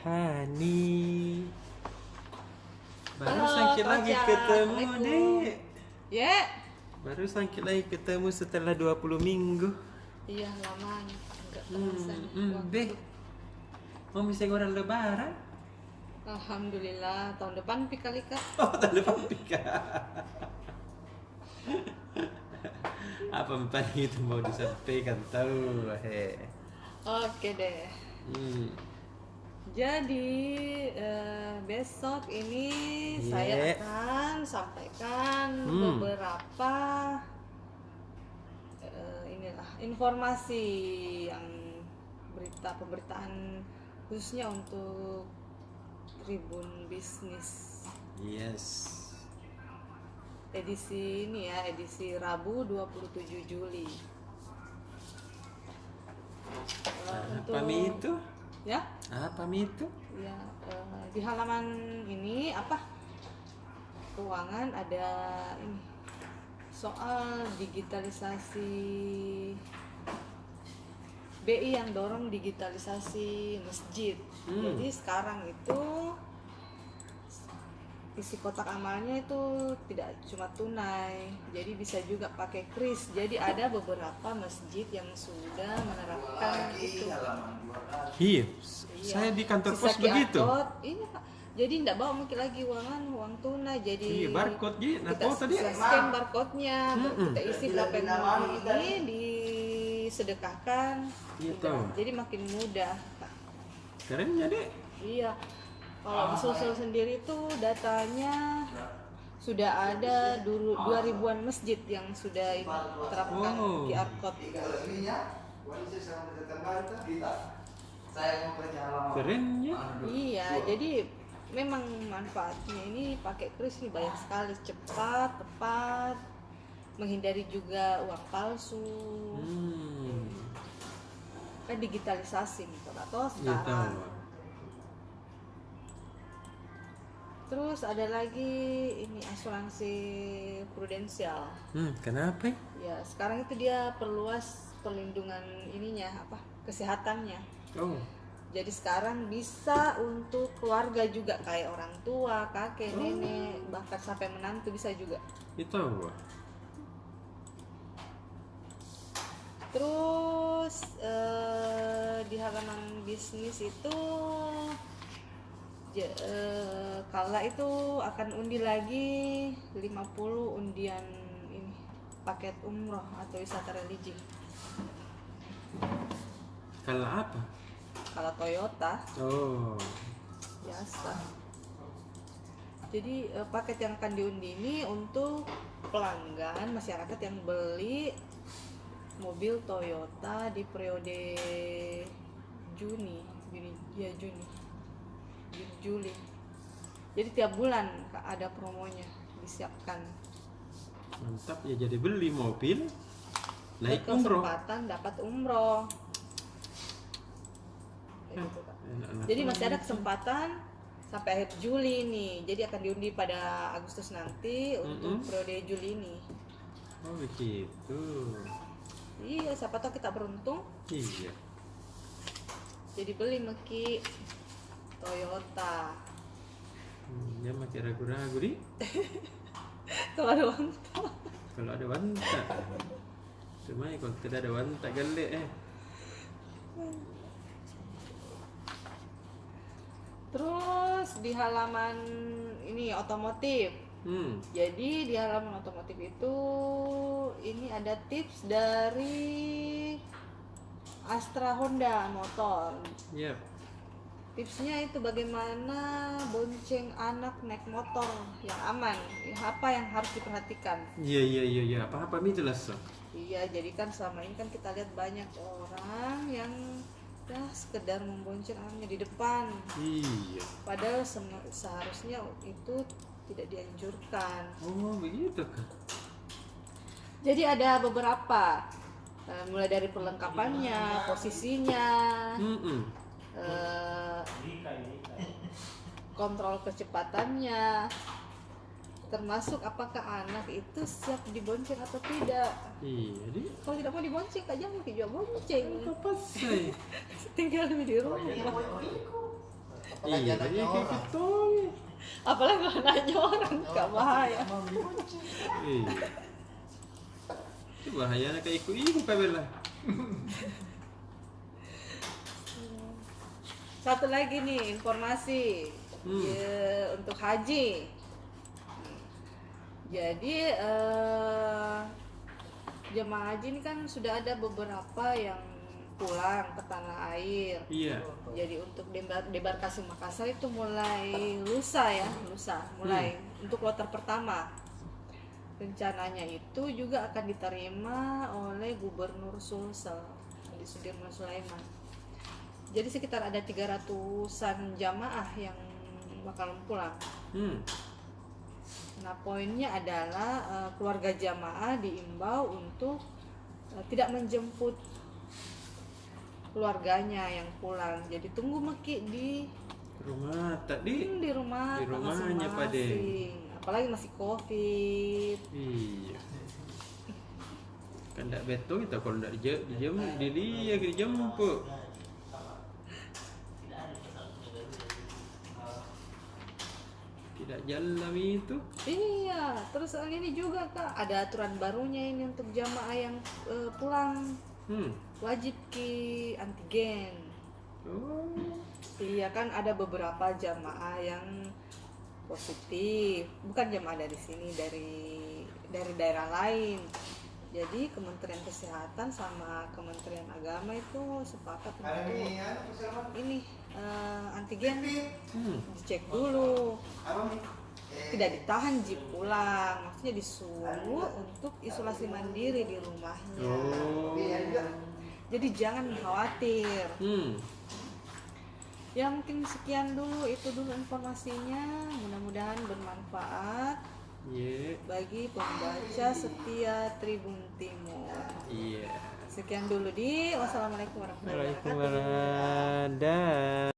Hani. Baru Halo, sakit lagi Koca. ketemu, Assalamualaikum. Dek. Ya. Baru sakit lagi ketemu setelah 20 minggu. Iya, lama enggak terasa waktu. Dek. Mau bisa orang lebaran? Alhamdulillah, tahun depan kali Kak. Oh, tahun depan pika. Apa tadi itu mau disampaikan tahu, he. Oke deh. Hmm. Jadi besok ini Iya. saya akan sampaikan beberapa inilah informasi yang pemberitaan khususnya untuk Tribun Bisnis Yes. edisi ini ya, edisi Rabu 27 Juli. Apa itu? Ya, Apa itu? ya di halaman ini keuangan ada ini soal digitalisasi BI yang dorong digitalisasi masjid. Jadi sekarang itu isi kotak amalnya itu tidak cuma tunai, jadi bisa juga pakai kris. Jadi ada beberapa masjid yang sudah menerapkan itu. Iya. Saya di kantor pos begitu. Iya, Pak. Jadi tidak bawa mungkin lagi uang tunai. Jadi Iya, barcode gitu. Nah, kita tadi scan barcode-nya, kita isi berapa yang mau ini disedekahkan. Gitu. Jadi makin mudah, Kak. Kerennya, Dek. Iya. Kalau di Sulsel sendiri tuh datanya sudah ada 2.000-an masjid yang sudah terapkan QR code. Kerennya. Iya, jadi memang manfaatnya ini pakai kris ini banyak sekali, cepat, tepat, menghindari juga uang palsu. Kan digitalisasi gitu atau sekarang. Gitu. Terus ada lagi ini asuransi prudensial. Kenapa? Ya, sekarang itu dia perluas perlindungan ininya kesehatannya. Oh. Jadi sekarang bisa untuk keluarga juga, kayak orang tua, kakek, nenek, bahkan sampai menantu bisa juga. Itu. Terus di halaman bisnis itu kala itu akan undi lagi 50 undian ini paket umroh atau wisata religi. Kalau apa? Kalau Toyota Oh. biasa. Jadi paket yang akan diundi ini untuk pelanggan masyarakat yang beli mobil Toyota di periode Juni. Juli. Jadi tiap bulan ada promonya disiapkan. Mantap ya, jadi beli mobil naik umroh. Kesempatan dapat umroh. Gitu, Kak. Jadi masih ada kesempatan sampai akhir Juli nih. Jadi akan diundi pada Agustus nanti untuk periode Juli ini. Oh begitu. Iya, siapa tahu kita beruntung. Iya. Jadi beli Meki Toyota. Dia makin ragu-ragu di. Kalau ada wanta. Kalau ada wanta. Cuma kalau tidak ada wanta gale. Terus di halaman ini otomotif. Jadi di halaman otomotif itu ini ada tips dari Astra Honda Motor. Yep. Tipsnya itu bagaimana bonceng anak naik motor yang aman. Apa yang harus diperhatikan? Iya. Apa itu lah so? Iya, jadi kan selama ini kan kita lihat banyak orang yang sekedar membonceng anaknya di depan. Iya. Padahal seharusnya itu tidak dianjurkan. Oh begitu kan? Jadi ada beberapa, mulai dari perlengkapannya, posisinya, kontrol kecepatannya, termasuk apakah anak itu siap dibonceng atau tidak. Iya, Kalau tidak mau dibonceng, Kak jangan juga bonceng. apa sih? Tinggal di rumah. Iya, tadi kayak gitu. Apalagi kalau nanya orang, gak bahaya. Iya. Itu bahayanya kayak iku kabel lah. Satu lagi nih informasi ya, untuk haji. Jadi jemaah haji ini kan sudah ada beberapa yang pulang ke tanah air. Iya. Jadi untuk debarkasi Makassar itu mulai lusa mulai untuk kloter pertama. Rencananya itu juga akan diterima oleh Gubernur Sulsel di Sudirman Sulaiman. Jadi sekitar ada 300-an jamaah yang bakal pulang. Nah, poinnya adalah keluarga jamaah diimbau untuk tidak menjemput keluarganya yang pulang. Jadi tunggu meki di rumah tadi. Di rumah Di rumahnya Pak De. masing-masing. Apalagi masih Covid. Iya. Kan ndak betul kita kalau ndak dijemput. Tidak jalan itu. Iya, terus ini juga Kak, ada aturan barunya ini untuk jamaah yang pulang wajib ki antigen. Oh. Iya kan ada beberapa jamaah yang positif, bukan jamaah dari sini, dari daerah lain. Jadi Kementerian Kesehatan sama Kementerian Agama itu sepakat untuk ini antigen dicek dulu, tidak ditahan jip pulang, maksudnya disuruh untuk isolasi mandiri di rumahnya. Jadi jangan khawatir. Ya mungkin sekian dulu, itu dulu informasinya, mudah-mudahan bermanfaat bagi pembaca setia Tribun Timur. Iya. Sekian dulu wassalamualaikum warahmatullahi wabarakatuh. Waalaikumsalam.